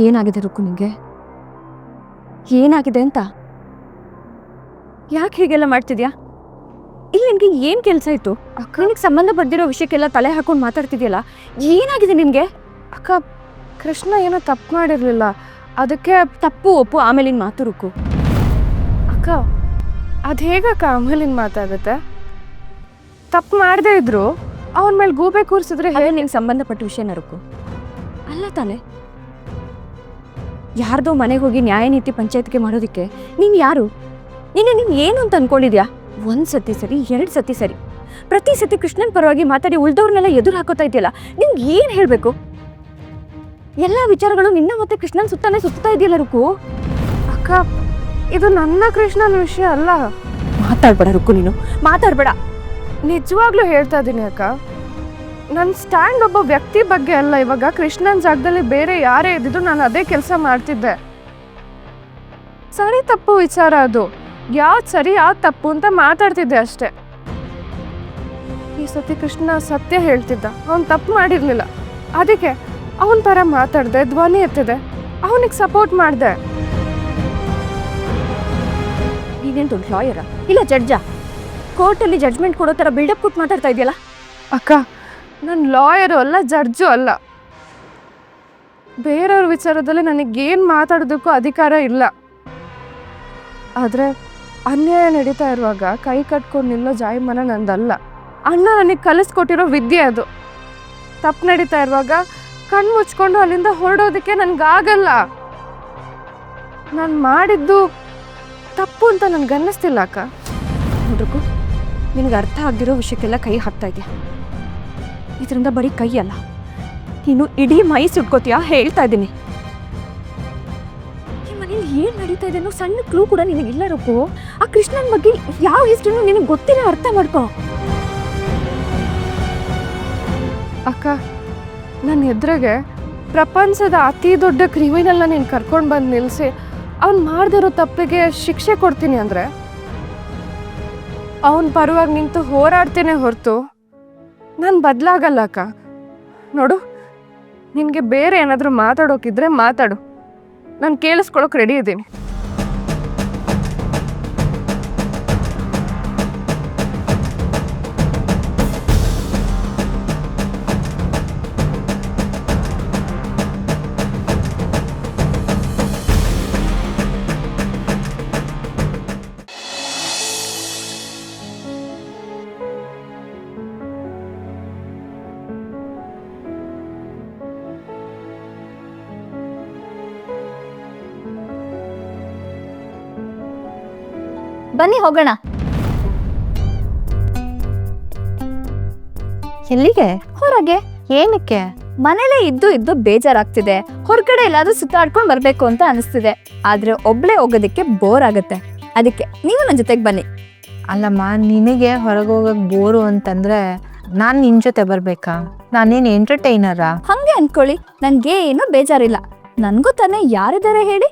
ಏನಾಗಿದೆ ರುಕ್ಕು ನಿಂಗೆ? ಏನಾಗಿದೆ ಅಂತ? ಯಾಕೆ ಹೀಗೆಲ್ಲ ಮಾಡ್ತಿದ್ಯಾ? ಇಲ್ಲಿ ನಿನ್ಗೆ ಏನ್ ಕೆಲಸ ಇತ್ತು? ನಿನಗೆ ಸಂಬಂಧ ಪಡ್ದಿರೋ ವಿಷಯಕ್ಕೆಲ್ಲ ತಲೆ ಹಾಕೊಂಡು ಮಾತಾಡ್ತಿದ್ಯಲ್ಲ, ಏನಾಗಿದೆ ನಿನ್ಗೆ? ಅಕ್ಕ, ಕೃಷ್ಣ ಏನೋ ತಪ್ಪು ಮಾಡಿರ್ಲಿಲ್ಲ, ಅದಕ್ಕೆ. ತಪ್ಪು ಒಪ್ಪು ಆಮೇಲಿನ ಮಾತು ರುಕ್ಕು. ಅಕ್ಕ, ಅದು ಹೇಗಕ್ಕ ಆಮೇಲಿನ ಮಾತಾಗುತ್ತೆ? ತಪ್ಪು ಮಾಡದೇ ಇದ್ರು ಅವನ ಮೇಲೆ ಗೂಬೆ ಕೂರಿಸಿದ್ರೆ ಹೇಗೆ ನಿಂಗೆ ಸಂಬಂಧಪಟ್ಟ ವಿಷಯನ ರುಕ್ಕು? ಅಲ್ಲ ತಾನೆ, ಯಾರ್ದೋ ಮನೆಗೆ ಹೋಗಿ ನ್ಯಾಯ ನೀತಿ ಪಂಚಾಯತ್ಗೆ ಮಾಡೋದಕ್ಕೆ ನೀನು ಯಾರು? ನೀನು ಏನು ಅಂತ ಅನ್ಕೊಂಡಿದ್ಯಾ? ಒಂದು ಸತಿ ಸರಿ, 2 ಸತಿ ಸರಿ, ಪ್ರತಿ ಸತಿ ಕೃಷ್ಣನ್ ಪರವಾಗಿ ಮಾತಾಡಿ ಉಳ್ದವ್ರನ್ನೆಲ್ಲ ಎದುರು ಹಾಕೋತಾ ಇದೆಯಲ್ಲ, ನಿಮ್ಗೆ ಏನು ಹೇಳಬೇಕು? ಎಲ್ಲ ವಿಚಾರಗಳು ನಿನ್ನ ಮತ್ತೆ ಕೃಷ್ಣನ್ ಸುತ್ತಾನೆ ಸುತ್ತಾ ಇದೆಯಲ್ಲ ರುಕ್ಕು. ಅಕ್ಕ, ಇದು ನನ್ನ ಕೃಷ್ಣನ ವಿಷಯ ಅಲ್ಲ. ಮಾತಾಡ್ಬೇಡ ರುಕ್ಕು, ನೀನು ಮಾತಾಡ್ಬೇಡ. ನಿಜವಾಗ್ಲೂ ಹೇಳ್ತಾ ಇದ್ದೀನಿ ಅಕ್ಕ, ನನ್ನ ಸ್ಟ್ಯಾಂಡ್ ಒಬ್ಬ ವ್ಯಕ್ತಿ ಬಗ್ಗೆ ಅಲ್ಲ. ಇವಾಗ ಕೃಷ್ಣನ್ ಜಾಗದಲ್ಲಿ ಬೇರೆ ಯಾರೇ ಇದ್ದಿದ್ರು ನಾನು ಅದೇ ಕೆಲಸ ಮಾಡ್ತಿದ್ದೆ. ಸರಿ ತಪ್ಪು ವಿಚಾರ ಅದು, ಯಾವ್ದು ಸರಿ ಯಾವ್ದು ತಪ್ಪು ಅಂತ ಮಾತಾಡ್ತಿದ್ದೆ ಅಷ್ಟೆ. ಈ ಸತಿ ಕೃಷ್ಣ ಸತ್ಯ ಹೇಳ್ತಿದ್ದ, ಅವನು ತಪ್ಪು ಮಾಡಿರ್ಲಿಲ್ಲ, ಅದಕ್ಕೆ ಅವನ ಥರ ಮಾತಾಡ್ದೆ, ಧ್ವನಿ ಎತ್ತಿದೆ, ಅವನಿಗೆ ಸಪೋರ್ಟ್ ಮಾಡಿದೆ. ನೀನೇನು ದೊಡ್ಡ ಲಾಯರ ಇಲ್ಲ ಜಡ್ಜಾ? ಕೋರ್ಟಲ್ಲಿ ಜಡ್ಜ್ಮೆಂಟ್ ಕೊಡೋ ಥರ ಬಿಲ್ಡಪ್ ಕೊಟ್ಟು ಮಾತಾಡ್ತಾ ಇದೆಯಲ್ಲ. ಅಕ್ಕ, ನಾನು ಲಾಯರು ಅಲ್ಲ, ಜಡ್ಜು ಅಲ್ಲ. ಬೇರೆಯವ್ರ ವಿಚಾರದಲ್ಲಿ ನನಗೇನು ಮಾತಾಡೋದಕ್ಕೂ ಅಧಿಕಾರ ಇಲ್ಲ. ಆದರೆ ಅನ್ಯಾಯ ನಡೀತಾ ಇರುವಾಗ ಕೈ ಕಟ್ಕೊಂಡು ನಿಲ್ಲೋ ಜಾಯಮಾನ ನಂದಲ್ಲ. ಅಣ್ಣ ನನಗೆ ಕಲಿಸ್ಕೊಟ್ಟಿರೋ ವಿದ್ಯೆ ಅದು. ತಪ್ಪು ನಡೀತಾ ಇರುವಾಗ ಕಣ್ಣು ಮುಚ್ಕೊಂಡು ಅಲ್ಲಿಂದ ಹೊರಡೋದಕ್ಕೆ ನನಗಾಗಲ್ಲ. ನಾನು ಮಾಡಿದ್ದು ತಪ್ಪು ಅಂತ ನನಗನ್ನಿಸ್ತಿಲ್ಲ ಅಕ್ಕ. ನೋಡ್ರಕ್ಕೂ, ನಿನಗೆ ಅರ್ಥ ಆಗದಿರೋ ವಿಷಯಕ್ಕೆಲ್ಲ ಕೈ ಹಾಕ್ತಾ ಇದೆಯಾ? ಇದರಿಂದ ಬರೀ ಕೈ ಅಲ್ಲ, ನೀನು ಇಡೀ ಮೈ ಸುಟ್ಕೋತೀಯಾ ಹೇಳ್ತಾ ಇದ್ದೀನಿ. ಈ ಮನೇಲಿ ಏನು ನಡೀತಾ ಇದೆ ಅನ್ನೋ ಸಣ್ಣ ಕ್ಲೂ ಕೂಡ ನಿನಗಿಲ್ಲ ರುಕ್ಕು. ಆ ಕೃಷ್ಣನ ಬಗ್ಗೆ ಯಾವ ಹಿಸ್ಟ್ರಿನೂ ನಿನಗೆ ಗೊತ್ತಿಲ್ಲ, ಅರ್ಥ ಮಾಡ್ಕೋ. ಅಕ್ಕ, ನನ್ನ ಎದುರಿಗೆ ಪ್ರಪಂಚದ ಅತಿ ದೊಡ್ಡ ಕ್ರಿಮಿನಲ್ನ ನೀನು ಕರ್ಕೊಂಡು ಬಂದು ನಿಲ್ಲಿಸಿ ಅವ್ನು ಮಾಡ್ದಿರೋ ತಪ್ಪಿಗೆ ಶಿಕ್ಷೆ ಕೊಡ್ತೀನಿ ಅಂದರೆ ಅವನ ಪರವಾಗಿ ನಿಂತು ಹೋರಾಡ್ತೇನೆ ಹೊರತು ನಾನು ಬದಲಾಗಲ್ಲ ಅಕ್ಕ. ನೋಡು, ನಿನಗೆ ಬೇರೆ ಏನಾದರೂ ಮಾತಾಡೋಕಿದ್ರೆ ಮಾತಾಡು, ನಾನು ಕೇಳಿಸ್ಕೊಳಕ್ಕೆ ರೆಡಿ ಇದ್ದೀನಿ. ಬನ್ನಿ ಹೋಗೋಣ. ಎಲ್ಲಿಗೆ? ಹೊರಗೆ. ಏನಕ್ಕೆ? ಮನೇಲೆ ಇದ್ದು ಬೇಜಾರಾಗ್ತಿದೆ, ಹೊರಗಡೆ ಎಲ್ಲಾದ್ರೂ ಸುತ್ತಾಡ್ಕೊಂಡು ಬರ್ಬೇಕು ಅಂತ ಅನಿಸ್ತಿದೆ. ಆದ್ರೆ ಒಬ್ಳೆ ಹೋಗೋದಕ್ಕೆ ಬೋರ್ ಆಗತ್ತೆ, ಅದಕ್ಕೆ ನೀವು ನನ್ನ ಜೊತೆಗೆ ಬನ್ನಿ. ಅಲ್ಲಮ್ಮ, ನಿನಗೆ ಹೊರಗೆ ಹೋಗಕ್ ಬೋರು ಅಂತಂದ್ರೆ ನಾನು ನಿನ್ ಜೊತೆ ಬರ್ಬೇಕಾ? ನಾನೇನು ಎಂಟರ್ಟೈನರಾ? ಹಂಗೆ ಅನ್ಕೊಳ್ಳಿ, ನನ್ಗೆ ಏನು ಬೇಜಾರಿಲ್ಲ. ನನ್ಗೂ ತಾನೇ ಯಾರಿದ್ದಾರೆ ಹೇಳಿ.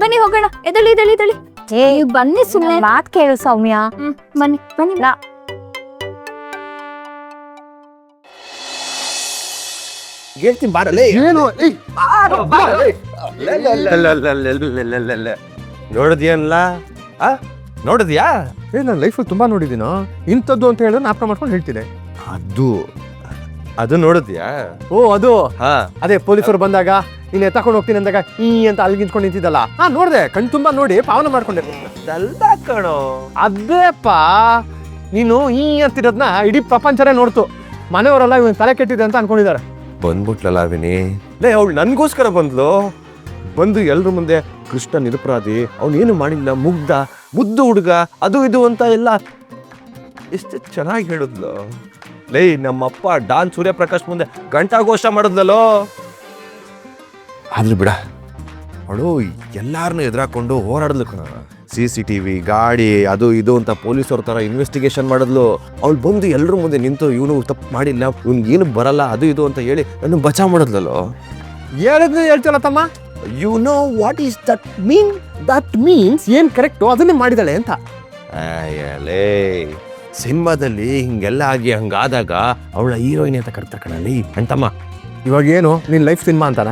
ಬನ್ನಿ ಹೋಗೋಣ. ಎದಳಿ ಬನ್ನಿ, ಸುಮ್ಮನೆ ಮಾತ್ ಕೇಳು ಸೌಮ್ಯ. ಬನ್ನಿ ಬನ್ನಿ. ಹೇಳ್ತೀನಿ ಬಾರಲೇ. ಏನು? ನೋಡಿದ್ಯಲ್ಲ, ನೋಡಿದ್ಯಾ? ನಾನು ಲೈಫಲ್ಲಿ ತುಂಬಾ ನೋಡಿದ್ದೀನೋ, ಇಂಥದ್ದು ಅಂತ ಹೇಳಿದ್ರೆ ನಾಪ್ಕ ಮಾಡ್ಕೊಂಡು ಹೇಳ್ತೀನಿ. ಅದು ನೋಡಿದ್ಯಾ? ಓ, ಅದು ಹಾ, ಅದೇ ಪೊಲೀಸರು ಬಂದಾಗ ನೀನು ಎತ್ತಕೊಂಡು ಹೋಗ್ತೀನಿ ಅಂದಾಗ ಈ ಅಂತ ಅಲ್ಲಿ ನಿಂತ್ಕೊಂಡು ನಿಂತಿದ್ದಲ್ಲ, ನೋಡ್ದೆ, ಕಣ್ ತುಂಬಾ ನೋಡಿ ಪಾವನ ಮಾಡ್ಕೊಂಡೆ. ಕಣೋ, ಅದೇಪ್ಪ, ನೀನು ಈ ಅಂತಿರೋದನ್ನ ಇಡೀ ಪ್ರಪಂಚನೇ ನೋಡ್ತು. ಮನೆಯವರೆಲ್ಲ ಇವನ್ ತಲೆ ಕೆಟ್ಟಿದೆ ಅಂತ ಅನ್ಕೊಂಡಿದ್ದಾರೆ. ಬಂದ್ಬಿಟ್ಲಲ್ಲ ವಿನಿ. ಲೇ, ಅವಳು ನನ್ಗೋಸ್ಕರ ಬಂದು ಎಲ್ರ ಮುಂದೆ ಕೃಷ್ಣ ನಿರಪರಾಧಿ, ಅವನೇನು ಮಾಡಿಲ್ಲ, ಮುದ್ದು ಹುಡುಗ, ಅದು ಇದು ಅಂತ ಎಲ್ಲ ಎಷ್ಟು ಚೆನ್ನಾಗಿ ಹೇಳಿದ್ಲು. ಲೇ, ನಮ್ಮಪ್ಪ ಡಾನ್ ಸೂರ್ಯಪ್ರಕಾಶ್ ಮುಂದೆ ಘಂಟಾಘೋಷ ಮಾಡಿದ್ಲಲ್ಲೋ. ಆದ್ರೂ ಬಿಡ, ಅವಳು ಎಲ್ಲಾರನ್ನೂ ಎದುರಾಕೊಂಡು ಹೋರಾಡಿದ್ಲು ಕಣ. CCTV, ಗಾಡಿ, ಅದು ಇದು ಅಂತ ಪೊಲೀಸವ್ರ ಥರ ಇನ್ವೆಸ್ಟಿಗೇಷನ್ ಮಾಡಿದ್ಲು. ಅವಳು ಬಂದು ಎಲ್ಲರ ಮುಂದೆ ನಿಂತು ಇವನು ತಪ್ಪು ಮಾಡಿಲ್ಲ, ಇವ್ನಿಗೇನು ಬರಲ್ಲ, ಅದು ಇದು ಅಂತ ಹೇಳಿ ನನ್ನ ಬಚಾವ್ ಮಾಡಿದ್ಲಲ್ಲೋ. ಹೇಳಿದ್ರೆ ಹೇಳ್ತಲ್ಲ ತಮ್ಮ, you know what is that mean? That means ಏನ್ ಕರೆಕ್ಟು ಅದನ್ನೇ ಮಾಡಿದಾಳೆ ಅಂತ. ಲೇ, ಸಿನಿಮಾದಲ್ಲಿ ಹಿಂಗೆಲ್ಲ ಆಗಿ ಹಂಗಾದಾಗ ಅವಳ ಹೀರೋಯಿನ್ ಅಂತ ಕರ್ತಾರೆ ಕಣಲ್ಲಿ. ಅಂತಮ್ಮ, ಇವಾಗ ಏನು ನಿನ್ನ ಲೈಫ್ ಸಿನಿಮಾ ಅಂತಾನ?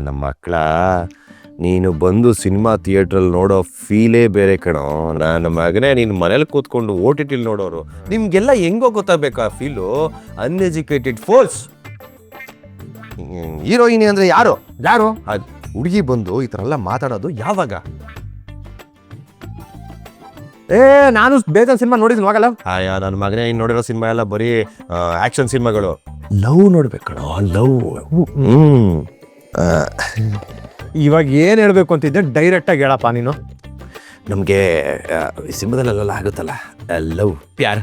ನಮ್ಮ ಮಕ್ಕಳ ನೀನು ಬಂದು ಸಿನಿಮಾ ಥಿಯೇಟ್ರಲ್ಲಿ ನೋಡೋ ಫೀಲೇ ಬೇರೆ ಕಣೋ. ನನ್ನ ಮಗನೇ, ನೀನು ಮನೇಲಿ ಕೂತ್ಕೊಂಡು OTT ನೋಡೋರು ನಿಮ್ಗೆಲ್ಲ ಹೆಂಗೋ ಗೊತ್ತಾಗಬೇಕಾ ಫೀಲು. Uneducated force. ಹೀರೋಯಿನಿ ಅಂದ್ರೆ ಯಾರು ಯಾರು? ಅದು ಹುಡುಗಿ ಬಂದು ಈ ಥರ ಎಲ್ಲ ಮಾತಾಡೋದು ಯಾವಾಗ? ನಾನು ಬೇಜಾನ್ ಸಿನಿಮಾ ನೋಡಿದ್ದೀನಿ, ಹೋಗಲ್ಲ. ನನ್ನ ಮಗನೇ, ಇನ್ನು ನೋಡಿರೋ ಸಿನಿಮಾ ಎಲ್ಲ ಬರೀ ಆಕ್ಷನ್ ಸಿನಿಮಾಗಳು. ಲವ್ ನೋಡ್ಬೇಕು ಕಣೋ, ಲವ್. ಇವಾಗ ಏನು ಹೇಳ್ಬೇಕು ಅಂತಿದ್ದೆ ಡೈರೆಕ್ಟಾಗಿ ಹೇಳಪ್ಪ ನೀನು. ನಮಗೆ ಸಿನಿಮಾದಲ್ಲೆಲ್ಲ ಆಗುತ್ತಲ್ಲ ಲವ್ ಪ್ಯಾರ್,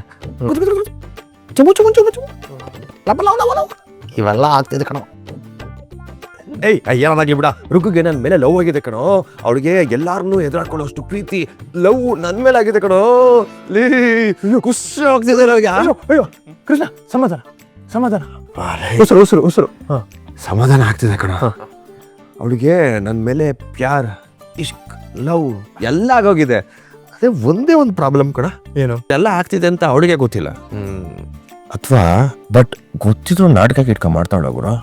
ಇವೆಲ್ಲ ಆಗ್ತಿದೆ ಕಣೋ. ಏನಾಗಿ ಬಿಡ. ರುಗುಗೆ ನನ್ನ ಮೇಲೆ ಲವ್ ಆಗಿದೆ ಕಣೋ. ಅವಳಿಗೆ ಎಲ್ಲಾರನ್ನೂ ಎದುರಾಡ್ಕೊಳ್ಳೋಷ್ಟು ಪ್ರೀತಿ ಲವ್ ನನ್ನ ಮೇಲೆ ಆಗಿದೆ ಕಣೋ. ಖುಷಿ ಆಗ್ತಿದೆ ನನಗೆ. ಅಯ್ಯೋ ಕೃಷ್ಣ, ಸಮಾಧಾನ ಸಮಾಧಾನ, ಉಸಿರು ಉಸಿರು ಉಸಿರು. ಸಮಾಧಾನ ಆಗ್ತಿದೆ ಕಣೋ. ಅವಳಿಗೆ ನನ್ನ ಮೇಲೆ ಪ್ಯಾರ್, ಇಷ್ಕ್, ಲವ್ ಎಲ್ಲ ಆಗೋಗಿದೆ. ಅದೇ ಒಂದೇ ಒಂದು ಪ್ರಾಬ್ಲಮ್ ಕಣ. ಏನು? ಎಲ್ಲ ಆಗ್ತಿದೆ ಅಂತ ಅವಳಿಗೆ ಗೊತ್ತಿಲ್ಲ. ಅಥವಾ ಬಟ್ ಗೊತ್ತಿದ್ರು ನಾಟಕ ಇಟ್ಕ ಮಾಡ್ತಾಳ ಗುರು.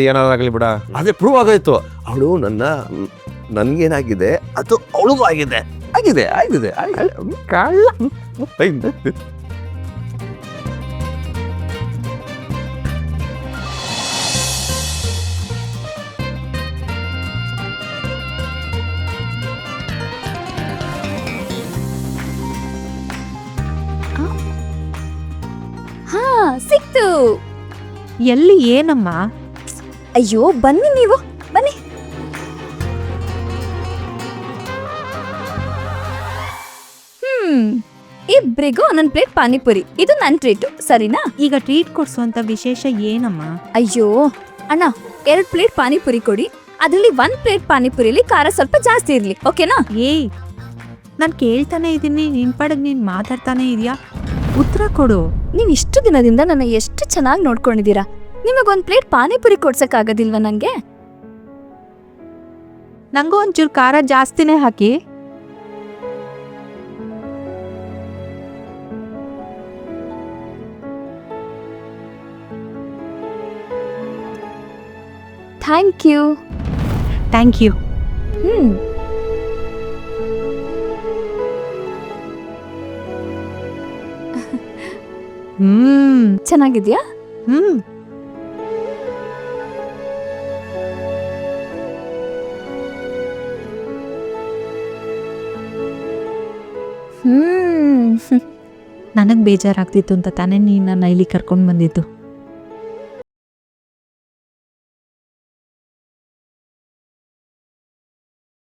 ಏನಾಗಲಿ ಬಿಡ, ಅದೇ ಪ್ರೂವ್ ಆಗೋಯ್ತು. ಅವಳು ನನ್ಗೇನಾಗಿದೆ ಅದು ಅವಳಿಗೂ ಆಗಿದೆ ಆಗಿದೆ ಆಗಿದೆ ಕಳ್ಳ. ಹಾ, ಸಿಕ್ತು. ಎಲ್ಲಿ? ಏನಮ್ಮ? ಅಯ್ಯೋ, ಬನ್ನಿ ನೀವು, ಬನ್ನಿ. ಇಬ್ರಿಗೂ ಒಂದೊಂದು ಪ್ಲೇಟ್ ಪಾನಿಪುರಿ. ಇದು ನನ್ನ ಟ್ರೀಟು, ಸರಿನಾ? ಈಗ ಟ್ರೀಟ್ ಕೊಡ್ಸುವಂತ ವಿಶೇಷ ಏನಮ್ಮ? ಅಯ್ಯೋ ಅಣ್ಣ, 2 ಪ್ಲೇಟ್ ಪಾನಿಪುರಿ ಕೊಡಿ. ಅದರಲ್ಲಿ 1 ಪ್ಲೇಟ್ ಪಾನಿಪುರಿಲಿ ಖಾರ ಸ್ವಲ್ಪ ಜಾಸ್ತಿ ಇರ್ಲಿ, ಓಕೆನಾ? ಏಯ್, ನಾನು ಕೇಳ್ತಾನೆ ಇದ್ದೀನಿ, ನಿನ್ ಪಡಗ್ ನೀನ್ ಮಾತಾಡ್ತಾನೆ ಇದೆಯಾ? ಉತ್ತರ ಕೊಡು. ನೀವು ಇಷ್ಟು ದಿನದಿಂದ ನನ್ನ ಎಷ್ಟು ಚೆನ್ನಾಗಿ ನೋಡ್ಕೊಂಡಿದ್ದೀರಾ. ನಿಮಗೊಂದು ಪ್ಲೇಟ್ ಪಾನಿಪುರಿ ಕೊಡ್ಸಕ್ಕಾಗೋದಿಲ್ವಾ ನಂಗೆ? ನಂಗೂ ಒಂಚೂರು ಖಾರ ಜಾಸ್ತಿನೇ ಹಾಕಿ. Thank you. Thank you. ಚೆನ್ನಾಗಿದ್ಯಾ? ನನಗ್ ಬೇಜಾರಾಗ್ತಿತ್ತು ಅಂತ ತಾನೇ ನೀನ್ ನನ್ನ ಇಲ್ಲಿ ಕರ್ಕೊಂಡ್ ಬಂದಿದ್ದು.